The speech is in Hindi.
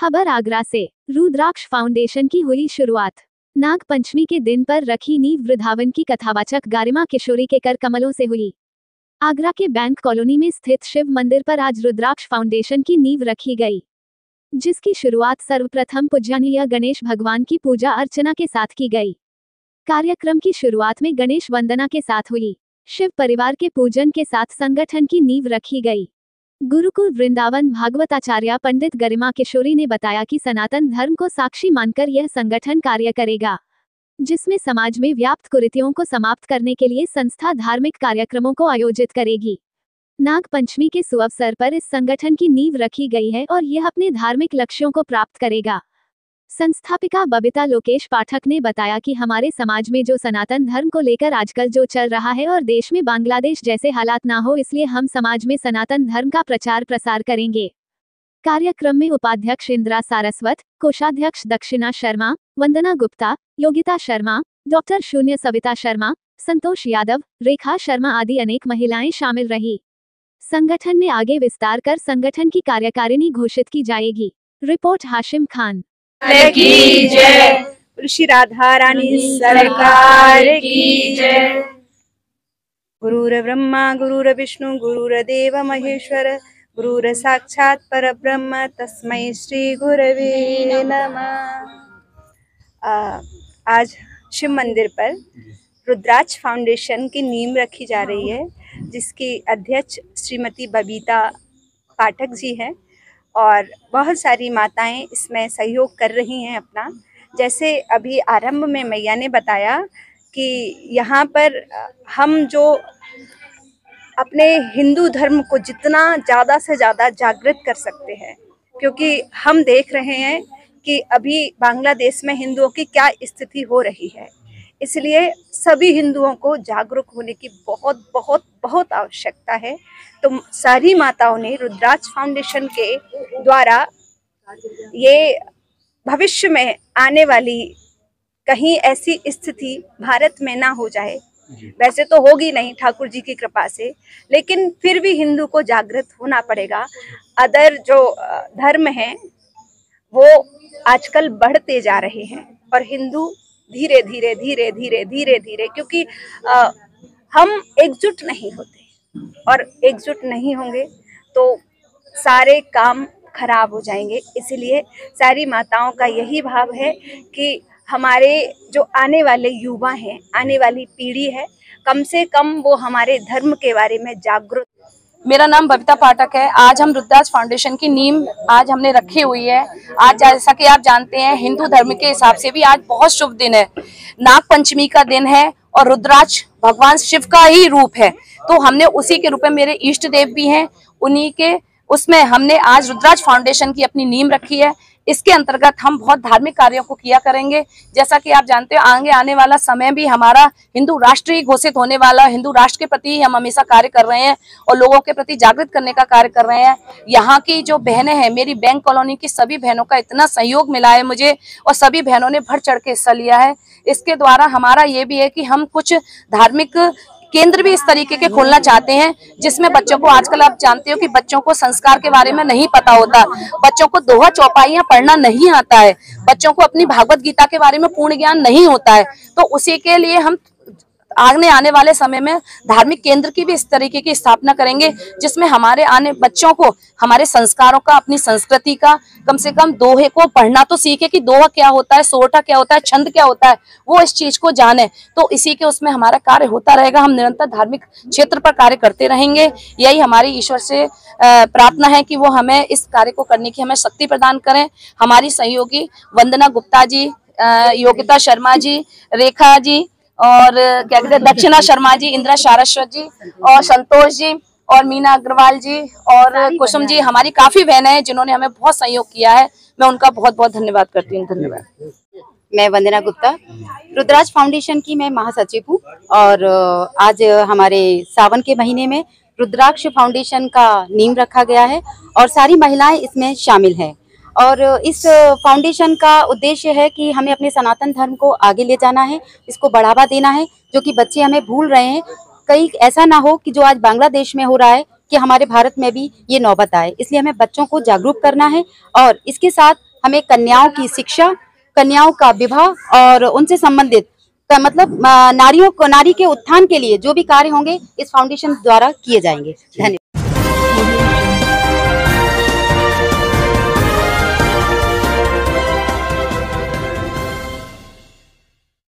खबर आगरा से। रुद्राक्ष फाउंडेशन की हुई शुरुआत। नाग पंचमी के दिन पर रखी नींव वृंदावन की कथावाचक गारिमा किशोरी के कर कमलों से हुई। आगरा के बैंक कॉलोनी में स्थित शिव मंदिर पर आज रुद्राक्ष फाउंडेशन की नींव रखी गई, जिसकी शुरुआत सर्वप्रथम पूजनीय गणेश भगवान की पूजा अर्चना के साथ की गई। कार्यक्रम की शुरुआत में गणेश वंदना के साथ हुई। शिव परिवार के पूजन के साथ संगठन की नींव रखी गई। गुरुकुल वृंदावन भागवताचार्य पंडित गरिमा किशोरी ने बताया कि सनातन धर्म को साक्षी मानकर यह संगठन कार्य करेगा, जिसमें समाज में व्याप्त कुरीतियों को समाप्त करने के लिए संस्था धार्मिक कार्यक्रमों को आयोजित करेगी। नाग पंचमी के सुअवसर पर इस संगठन की नींव रखी गई है और यह अपने धार्मिक लक्ष्यों को प्राप्त करेगा। संस्थापिका बबीता लोकेश पाठक ने बताया कि हमारे समाज में जो सनातन धर्म को लेकर आजकल जो चल रहा है और देश में बांग्लादेश जैसे हालात ना हो, इसलिए हम समाज में सनातन धर्म का प्रचार प्रसार करेंगे। कार्यक्रम में उपाध्यक्ष इंदिरा सारस्वत, कोषाध्यक्ष दक्षिणा शर्मा, वंदना गुप्ता, योगिता शर्मा, डॉक्टर शून्य सविता शर्मा, संतोष यादव, रेखा शर्मा आदि अनेक महिलाएं शामिल रही। संगठन में आगे विस्तार कर संगठन की कार्यकारिणी घोषित की जाएगी। रिपोर्ट हाशिम खान की जय। श्री राधा रानी सरकार की जय। गुरुर ब्रह्मा गुरुर विष्णु गुरुर्देव महेश्वर गुरुर साक्षात परब्रह्म तस्मै श्री गुरवे नमः। आज शिव मंदिर पर रुद्राक्ष फाउंडेशन की नींव रखी जा रही है, जिसकी अध्यक्ष श्रीमती बबीता पाठक जी हैं और बहुत सारी माताएं इसमें सहयोग कर रही हैं अपना। जैसे अभी आरंभ में मैया ने बताया कि यहाँ पर हम जो अपने हिंदू धर्म को जितना ज़्यादा से ज़्यादा जागृत कर सकते हैं, क्योंकि हम देख रहे हैं कि अभी बांग्लादेश में हिंदुओं की क्या स्थिति हो रही है। इसलिए सभी हिंदुओं को जागरूक होने की बहुत बहुत बहुत आवश्यकता है। तो सारी माताओं ने रुद्राक्ष फाउंडेशन के द्वारा ये भविष्य में आने वाली कहीं ऐसी स्थिति भारत में ना हो जाए, वैसे तो होगी नहीं ठाकुर जी की कृपा से, लेकिन फिर भी हिंदू को जागृत होना पड़ेगा। अदर जो धर्म हैं वो आजकल बढ़ते जा रहे हैं और हिंदू धीरे धीरे धीरे धीरे धीरे धीरे, क्योंकि हम एकजुट नहीं होते और एकजुट नहीं होंगे तो सारे काम खराब हो जाएंगे। इसलिए सारी माताओं का यही भाव है कि हमारे जो आने वाले युवा हैं, आने वाली पीढ़ी है, कम से कम वो हमारे धर्म के बारे में जागरूक। मेरा नाम बबीता पाठक है। आज हम रुद्राक्ष फाउंडेशन की नींव आज हमने रखी हुई है। आज जैसा कि आप जानते हैं, हिंदू धर्म के हिसाब से भी आज बहुत शुभ दिन है, नाग पंचमी का दिन है और रुद्राक्ष भगवान शिव का ही रूप है। तो हमने उसी के रूप में, मेरे इष्ट देव भी हैं, उन्हीं के उसमें हमने आज रुद्राक्ष फाउंडेशन की अपनी नींव रखी है। इसके अंतर्गत हम बहुत धार्मिक कार्यों को किया करेंगे। जैसा कि आप जानते हो, आगे आने वाला समय भी हमारा हिंदू राष्ट्र ही घोषित होने वाला। हिंदू राष्ट्र के प्रति हम हमेशा कार्य कर रहे हैं और लोगों के प्रति जागृत करने का कार्य कर रहे हैं। यहाँ की जो बहनें हैं, मेरी बैंक कॉलोनी की सभी बहनों का इतना सहयोग मिला है मुझे और सभी बहनों ने बढ़ चढ़ के हिस्सा लिया है। इसके द्वारा हमारा ये भी है कि हम कुछ धार्मिक केंद्र भी इस तरीके के खोलना चाहते हैं, जिसमें बच्चों को, आजकल आप जानते हो कि बच्चों को संस्कार के बारे में नहीं पता होता, बच्चों को दोहा चौपाइयां पढ़ना नहीं आता है, बच्चों को अपनी भागवत गीता के बारे में पूर्ण ज्ञान नहीं होता है। तो उसी के लिए हम आने वाले समय में धार्मिक केंद्र की भी इस तरीके की स्थापना करेंगे, जिसमें हमारे आने बच्चों को हमारे संस्कारों का, अपनी संस्कृति का, कम से कम दोहे को पढ़ना तो सीखे कि दोहा क्या होता है, सोरठा क्या होता है, छंद क्या होता है, वो इस चीज को जाने। तो इसी के उसमें हमारा कार्य होता रहेगा। हम निरंतर धार्मिक क्षेत्र पर कार्य करते रहेंगे। यही हमारी ईश्वर से प्रार्थना है कि वो हमें इस कार्य को करने की हमें शक्ति प्रदान करें। हमारी सहयोगी वंदना गुप्ता जी, योगिता शर्मा जी, रेखा जी और क्या कहते हैं दक्षिणा शर्मा जी, इंदिरा सारस्वत जी और संतोष जी और मीना अग्रवाल जी और कुसुम जी, हमारी काफी बहनें हैं जिन्होंने हमें बहुत सहयोग किया है। मैं उनका बहुत बहुत धन्यवाद करती हूँ। धन्यवाद। मैं वंदना गुप्ता, रुद्राक्ष फाउंडेशन की मैं महासचिव हूँ और आज हमारे सावन के महीने में रुद्राक्ष फाउंडेशन का नींव रखा गया है और सारी महिलाएं इसमें शामिल हैं। और इस फाउंडेशन का उद्देश्य है कि हमें अपने सनातन धर्म को आगे ले जाना है, इसको बढ़ावा देना है, जो कि बच्चे हमें भूल रहे हैं। कहीं ऐसा ना हो कि जो आज बांग्लादेश में हो रहा है कि हमारे भारत में भी ये नौबत आए। इसलिए हमें बच्चों को जागरूक करना है और इसके साथ हमें कन्याओं की शिक्षा, कन्याओं का विवाह और उनसे संबंधित मतलब नारी के उत्थान के लिए जो भी कार्य होंगे इस फाउंडेशन द्वारा किए जाएंगे। धन्यवाद।